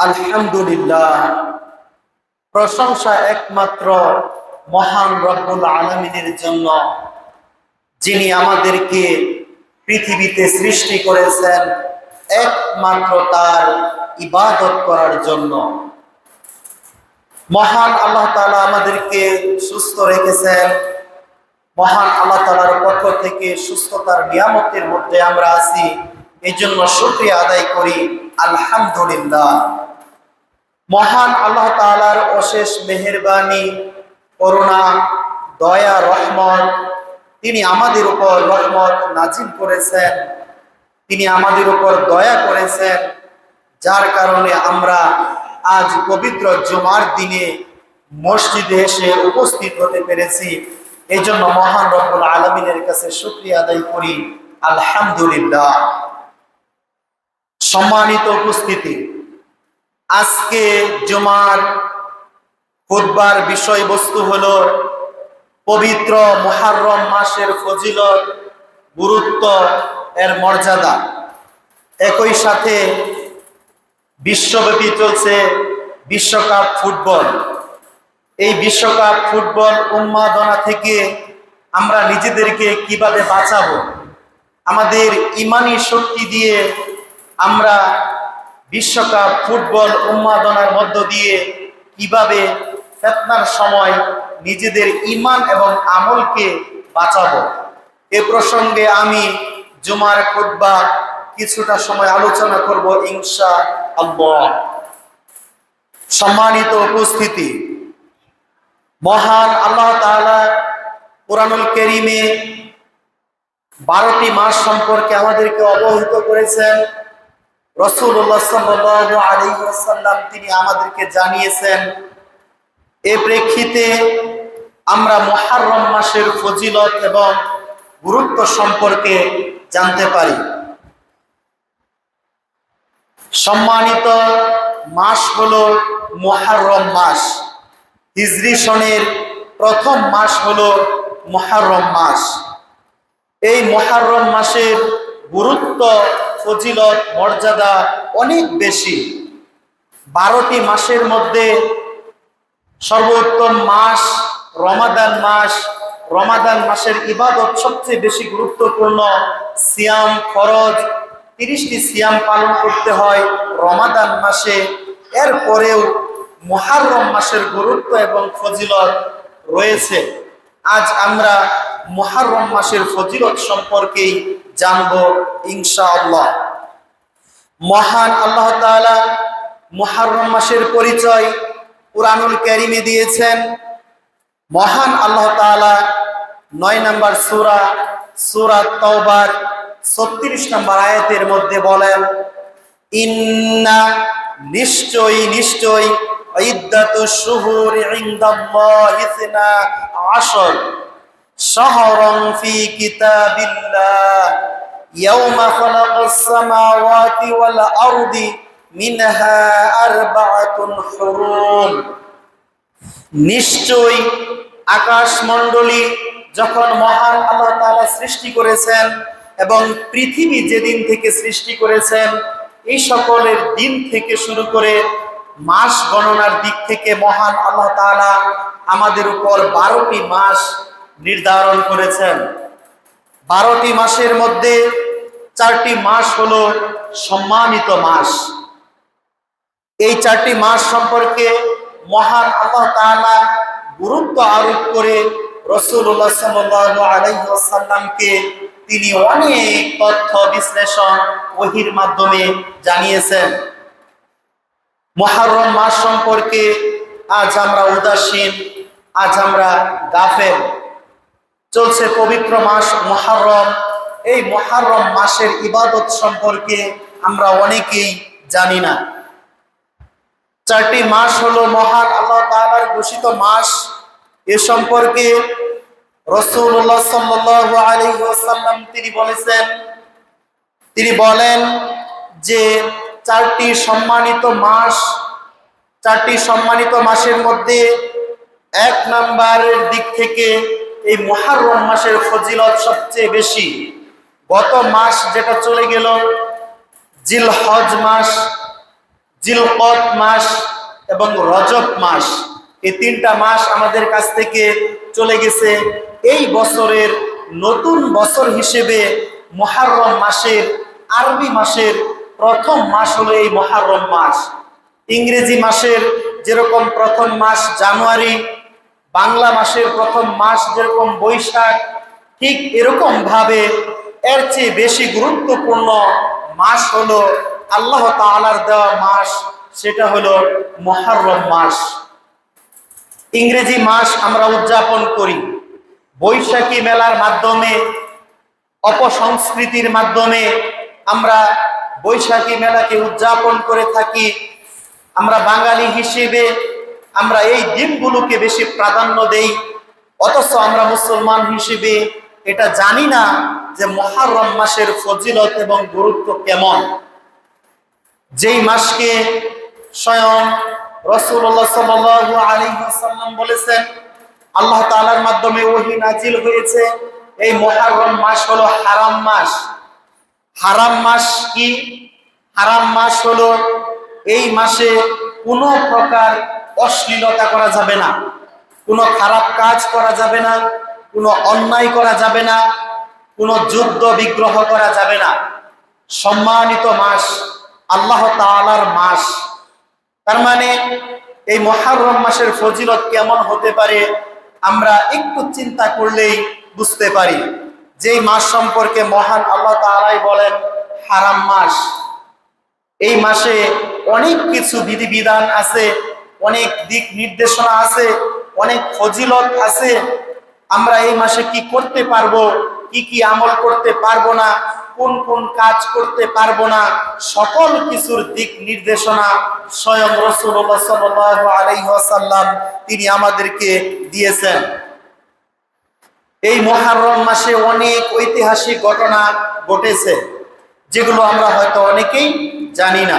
আলহামদুলিল্লাহ, প্রশংসা একমাত্র মহান রব্বুল আলামিনের জন্য, যিনি আমাদেরকে পৃথিবীতে সৃষ্টি করেছেন একমাত্র তার ইবাদত করার জন্য। মহান আল্লাহ তাআলা আমাদেরকে সুস্থ রেখেছেন। মহান আল্লাহ তাআলার পক্ষ থেকে সুস্থতার নিয়ামতের মধ্যে আমরা আছি, এই জন্য শুকরিয়া আদায় করি আলহামদুলিল্লাহ। মহান আল্লাহ তাআলার অশেষ মেহেরবানি, করুণা, দয়া, রহমত, তিনি আমাদের উপর রহমত নাজিল করেছেন, তিনি আমাদের উপর দয়া করেছেন, যার কারণে আমরা আজ পবিত্র জুমার দিনে মসজিদে এসে উপস্থিত হতে পেরেছি। এই জন্য মহান রব্বুল আলামিনের কাছে শুকরিয়া আদায় করি আলহামদুলিল্লাহ। সম্মানিত উপস্থিতি, আজকে জুমার খুতবার বিষয়বস্তু হলো পবিত্র মুহররম মাসের ফজিলত, গুরুত্ব, এর মর্যাদা। একই সাথে বিশ্বব্যাপী চলছে বিশ্বকাপ ফুটবল। এই বিশ্বকাপ ফুটবল উন্মাদনা থেকে আমরা নিজেদেরকে কিভাবে বাঁচাবো, আমাদের ইমানি শক্তি দিয়ে আমরা বিশ্বকাপ ফুটবল উন্মাদনার মধ্য দিয়ে কিভাবে ফিতনার সময় নিজেদের ঈমান এবং আমলকে বাঁচাবো, এ প্রসঙ্গে আমি জুমার খুতবা কিছুটা সময় আলোচনা করব ইনশাআল্লাহ। সম্মানিত উপস্থিতি, মহান আল্লাহ তাআলা কুরআনুল কারীমে 12টি মাস সম্পর্কে আমাদেরকে অবহিত করেছেন। রাসূলুল্লাহ সাল্লাল্লাহু আলাইহি ওয়াসাল্লাম তিনি আমাদেরকে জানিয়েছেন। এ প্রেক্ষিতে আমরা মুহররম মাসের ফজিলত এবং গুরুত্ব সম্পর্কে জানতে পারি। সম্মানিত মাস হলো মুহররম মাস। হিজরি সনের প্রথম মাস হলো মুহররম মাস। এই মুহররম মাসের গুরুত্ব, ফজিলত, মর্যাদা অনেক বেশি। 12টি মাসের মধ্যে সর্বোত্তম মাস রমাদান মাস। রমাদান মাসের ইবাদত সবচেয়ে বেশি গুরুত্বপূর্ণ। সিয়াম ফরজ, 30টি সিয়াম পালন করতে হয় রমাদান মাসে। এরপরেও মুহররম মাসের গুরুত্ব এবং ফজিলত রয়েছে। আজ আমরা মুহররম মাসের ফজিলত সম্পর্কেই জানব ইনশাআল্লাহ। মহান আল্লাহ তাআলা মুহররম মাসের পরিচয় কুরআনুল কারীমে দিয়েছেন। মহান আল্লাহ তাআলা 9 নম্বর সূরা তাওবার 36 নম্বর আয়াতের মধ্যে বলেন, ইন্না নিশ্চয় ইদ্দাতুশ শুহুরি ইনদাল্লাহি 12 শাহরান ফি কিতাবিল্লাহ ইয়াওমা খালাকাস সামাওয়াতি ওয়াল আরদি মিনহা আরবাআতুন হুরুম। নিশ্চয় আকাশমণ্ডলী যখন মহান আল্লাহ তাআলা সৃষ্টি করেছেন এবং পৃথিবী যেদিন থেকে সৃষ্টি করেছেন, এই সকলের দিন থেকে শুরু করে মাস গণনার দিক থেকে মহান আল্লাহ তাআলা আমাদের উপর 12টি মাস নির্ধারণ করেছেন। 12টি মাসের মধ্যে 4টি মাস হলো সম্মানিত মাস। এই 4টি মাস সম্পর্কে মহান আল্লাহ তাআলা গুরুত্ব আরোপ করে রাসূলুল্লাহ সাল্লাল্লাহু আলাইহি ওয়াসাল্লামকে তিনি অনেক তথ্য বিশ্লেষণ ওহীর মাধ্যমে জানিয়েছেন। মুহররম মাস সম্পর্কে আজ আমরা উদাসীন, আজ আমরা গাফেল। চলছে পবিত্র মাস মুহররম। এই মুহররম মাসের ইবাদত সম্পর্কে আমরা অনেকেই জানি না। 4টি মাস হলো মহান আল্লাহ তাআলার ঘোষিত মাস। এ সম্পর্কে রাসূলুল্লাহ সাল্লাল্লাহু আলাইহি ওয়াসাল্লাম তিনি বলেন যে 4টি সম্মানিত মাসের মধ্যে 1 নম্বরের দিক থেকে এই মুহররম মাসের ফজিলত সবচেয়ে বেশি। গত মাস যেটা চলে গেল জিলহজ মাস, জিলকদ মাস এবং রজব মাস, এই তিনটা মাস আমাদের কাছ থেকে চলে গেছে। এই বছরের নতুন বছর হিসেবে মুহররম মাসের, আরবি মাসের প্রথম মাস হলো এই মুহররম মাস। ইংরেজি মাসের যেরকম প্রথম মাস জানুয়ারি, বাংলা মাসের প্রথম মাস যেরকম বৈশাখ, ঠিক এরকম ভাবে এর চেয়ে বেশি গুরুত্বপূর্ণ মাস হলো আল্লাহ তাআলার দেওয়া মাস, সেটা হলো মুহররম মাস। ইংরেজি মাস আমরা উদযাপন করি বৈশাখী মেলার মাধ্যমে, অপসংস্কৃতির মাধ্যমে আমরা বৈশাখী মেলাকে উদযাপন করে থাকি। আমরা বাঙালি হিসেবে আমরা এই দিনগুলোকে বেশি প্রাধান্য দেই, অথচ আমরা মুসলমান হিসেবে এটা জানি না যে মুহররম মাসের ফজিলত এবং গুরুত্ব কেমন। যেই মাসকে স্বয়ং রাসূলুল্লাহ সাল্লাল্লাহু আলাইহি ওয়াসাল্লাম বলেছেন, আল্লাহ তাআলার মাধ্যমে ওহী নাজিল হয়েছে, এই মুহররম মাস হলো হারাম মাস। হারাম মাস কি? হারাম মাস হলো এই মাসে কোনো প্রকার অশ্লীলতা করা যাবে না, কোনো খারাপ কাজ করা যাবে না, কোনো অন্যায় করা যাবে না, কোনো যুদ্ধ বিগ্রহ করা যাবে না। সম্মানিত মাস, আল্লাহ তাআলার মাস। তার মানে এই মুহররম মাসের ফজিলত কেমন হতে পারে আমরা একটু চিন্তা করলেই বুঝতে পারি। যেই মাস সম্পর্কে মহান আল্লাহ তাআলাই বলেন হারাম মাস, এই মাসে অনেক কিছু বিধিবিধান আছে, অনেক দিক নির্দেশনা আছে, অনেক ফজিলত আছে। আমরা এই মাসে কি করতে পারবো, কি কি আমল করতে পারবো না, কোন কোন কাজ করতে পারবো না, সকল কিছুর দিক নির্দেশনা স্বয়ং রাসূলুল্লাহ সাল্লাল্লাহু আলাইহি ওয়াসাল্লাম তিনি আমাদেরকে দিয়েছেন। এই মুহররম মাসে অনেক ঐতিহাসিক ঘটনা ঘটেছে, যেগুলো আমরা হয়তো অনেকেই জানি না।